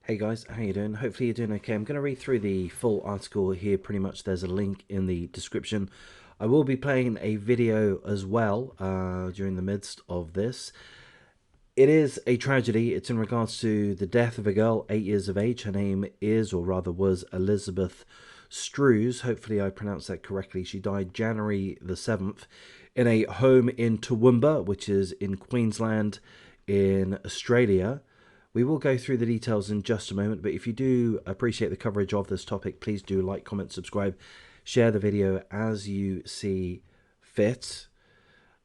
Hey guys, how you doing? Hopefully you're doing okay. I'm going to read through the full article here. Pretty much there's a link in the description. I will be playing a video as well during the midst of this. It is a tragedy. It's in regards to the death of a girl, 8 years of age. Her name is, or rather was, Elizabeth Struhs. Hopefully I pronounced that correctly. She died January the 7th in a home in Toowoomba, which is in Queensland in Australia. We will go through the details in just a moment, but if you do appreciate the coverage of this topic, please do like, comment, subscribe, share the video as you see fit.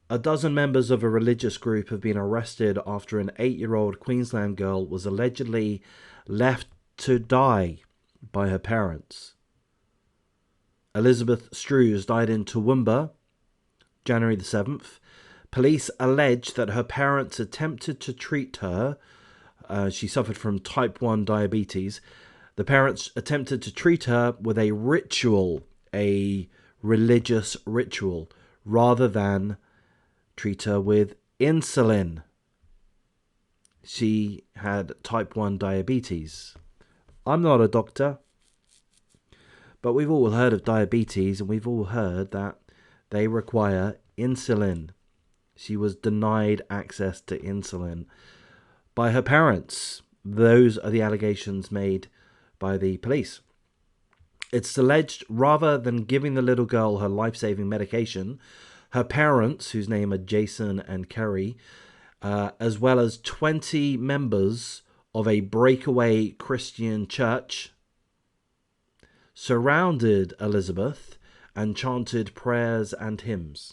A dozen members of a religious group have been arrested after an 8-year-old Queensland girl was allegedly left to die by her parents. Elizabeth Struhs died in Toowoomba, January the 7th. Police allege that her parents attempted to treat her. She suffered from type 1 diabetes. The parents attempted to treat her with a ritual, a religious ritual, rather than treat her with insulin. She had type 1 diabetes. I'm not a doctor, but we've all heard of diabetes and we've all heard that they require insulin. She was denied access to insulin by her parents. Those are the allegations made by the police. It's alleged rather than giving the little girl her life-saving medication, her parents, whose name are Jason and Kerry, as well as 20 members of a breakaway Christian church, surrounded Elizabeth and chanted prayers and hymns.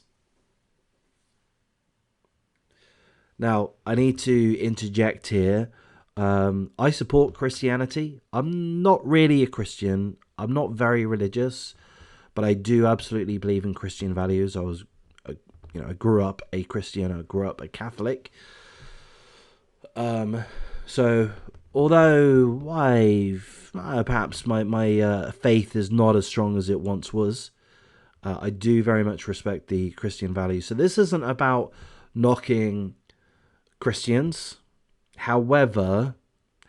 Now, I need to interject here. I support Christianity. I'm not really a Christian. I'm not very religious, but I do absolutely believe in Christian values. I grew up a Christian. I grew up a Catholic. So although perhaps my faith is not as strong as it once was, I do very much respect the Christian values. So this isn't about knocking Christians. However,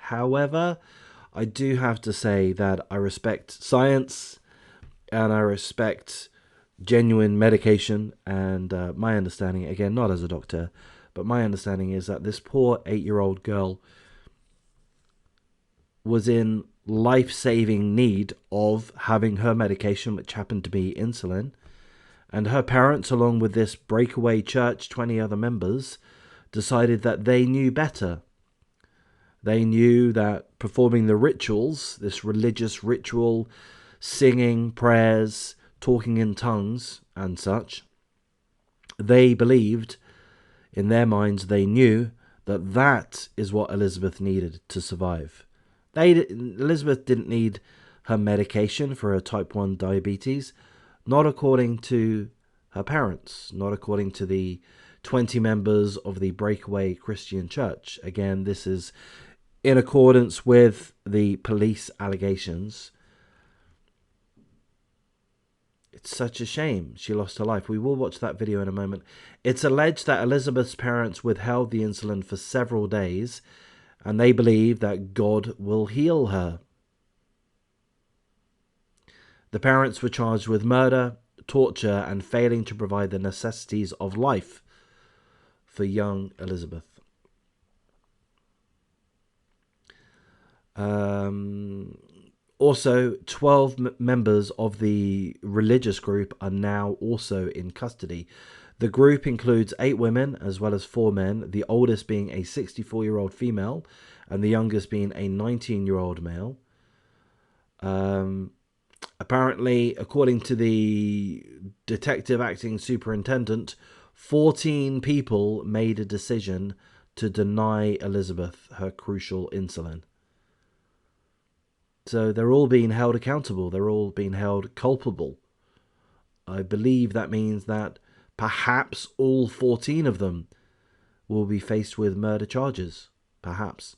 I do have to say that I respect science and I respect genuine medication. And my understanding, again, not as a doctor, but my understanding is that this poor 8-year-old girl was in life-saving need of having her medication, which happened to be insulin. And her parents, along with this breakaway church, 20 other members, decided that they knew better. They knew that performing the rituals, this religious ritual, singing prayers, talking in tongues and such, they believed, in their minds, they knew that that is what Elizabeth needed to survive. Elizabeth didn't need her medication for her type 1 diabetes, not according to her parents, not according to the 20 members of the breakaway Christian church. Again, this is in accordance with the police allegations. It's such a shame she lost her life. We will watch that video in a moment. It's alleged that Elizabeth's parents withheld the insulin for several days, and they believe that God will heal her. The parents were charged with murder, torture, and failing to provide the necessities of life for young Elizabeth. Also, 12 members of the religious group are now also in custody. The group includes 8 women as well as 4 men, the oldest being a 64-year-old female and the youngest being a 19-year-old male. Apparently, according to the detective acting superintendent, 14 people made a decision to deny Elizabeth her crucial insulin. So they're all being held accountable. They're all being held culpable. I believe that means that perhaps all 14 of them will be faced with murder charges. Perhaps.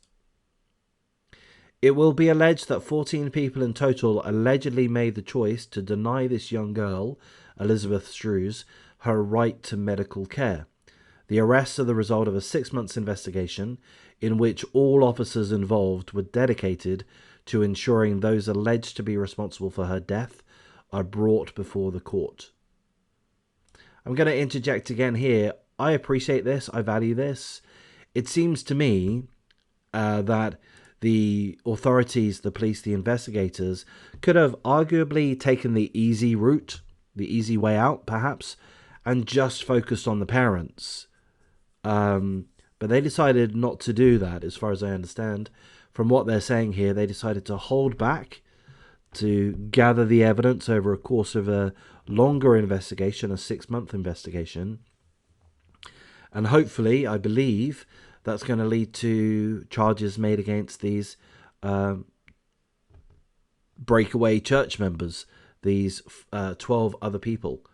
It will be alleged that 14 people in total allegedly made the choice to deny this young girl, Elizabeth Struhs, her right to medical care. The arrests are the result of a 6 months investigation in which all officers involved were dedicated to ensuring those alleged to be responsible for her death are brought before the court. I'm going to interject again here. I appreciate this. I value this. It seems to me that the authorities, the police, the investigators could have arguably taken the easy route, the easy way out, perhaps, and just focused on the parents. But they decided not to do that, as far as I understand. From what they're saying here, they decided to hold back, to gather the evidence over a course of a longer investigation, a 6-month investigation. And hopefully, I believe, that's going to lead to charges made against these breakaway church members, these 12 other people.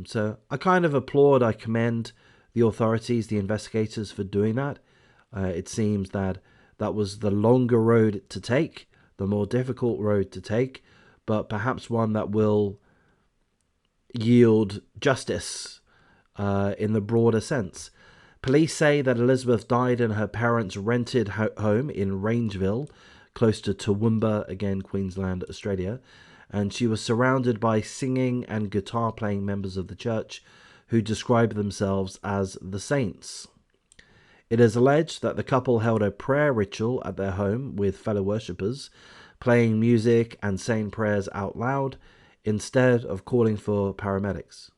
So I kind of applaud, I commend the authorities, the investigators for doing that. It seems that that was the longer road to take, the more difficult road to take, but perhaps one that will yield justice in the broader sense. Police say that Elizabeth died in her parents' rented home in Rangeville, close to Toowoomba, again, Queensland, Australia, and she was surrounded by singing and guitar-playing members of the church who described themselves as the Saints. It is alleged that the couple held a prayer ritual at their home with fellow worshippers, playing music and saying prayers out loud instead of calling for paramedics.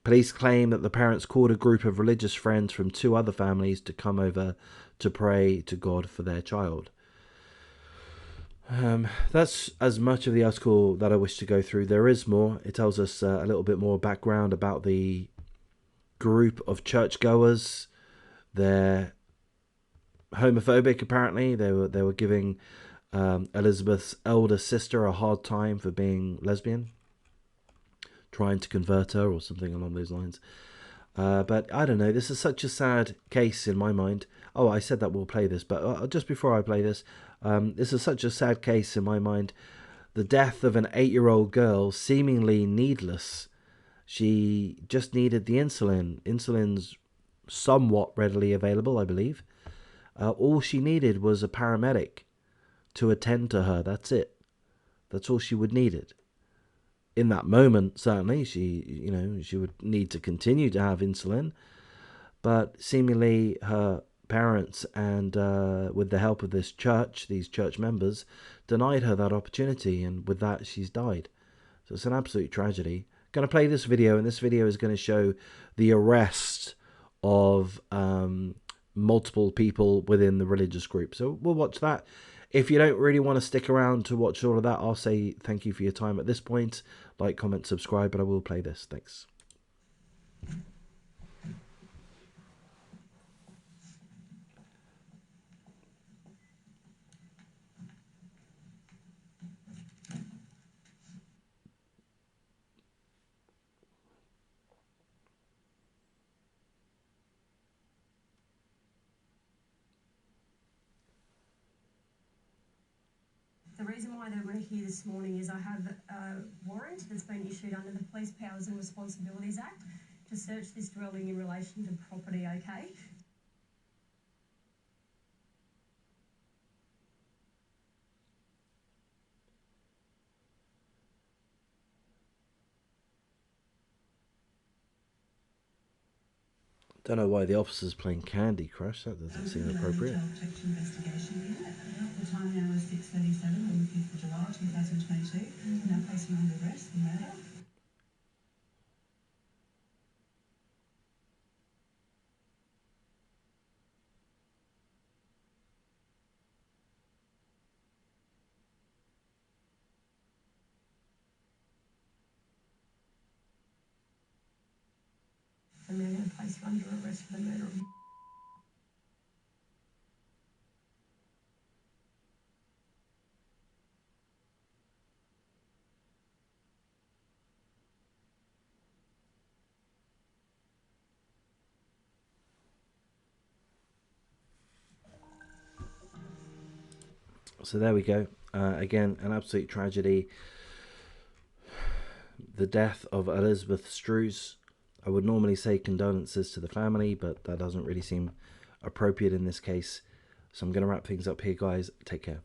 Police claim that the parents called a group of religious friends from 2 other families to come over to pray to God for their child. That's as much of the article that I wish to go through. There is more. It tells us a little bit more background about the group of churchgoers. They're homophobic, apparently. They were giving Elizabeth's elder sister a hard time for being lesbian, trying to convert her or something along those lines. But I don't know. This is such a sad case in my mind. Oh, I said that we'll play this, but just before I play this, this is such a sad case in my mind. The death of an 8-year-old girl, seemingly needless. She just needed the insulin. Insulin's somewhat readily available, I believe. All she needed was a paramedic to attend to her. That's it. That's all she would needed. In that moment, certainly, she would need to continue to have insulin, but seemingly her parents and with the help of these church members, denied her that opportunity, and with that, she's died. So it's an absolute tragedy. I'm going to play this video, and this video is going to show the arrest of multiple people within the religious group. So we'll watch that. If you don't really want to stick around to watch all of that, I'll say thank you for your time at this point. Like, comment, subscribe, but I will play this. Thanks. The reason why we're here this morning is I have a warrant that's been issued under the Police Powers and Responsibilities Act to search this dwelling in relation to property, okay? Don't know why the officer's playing Candy Crush. That doesn't seem appropriate. The time now is 6:37 on the 5th of July 2022. Now placing under arrest for murder. And they're going to place you under arrest for the murder of... So there we go. Again, an absolute tragedy. the death of Elizabeth Struhs. I would normally say condolences to the family, but that doesn't really seem appropriate in this case. So I'm going to wrap things up here, guys. Take care.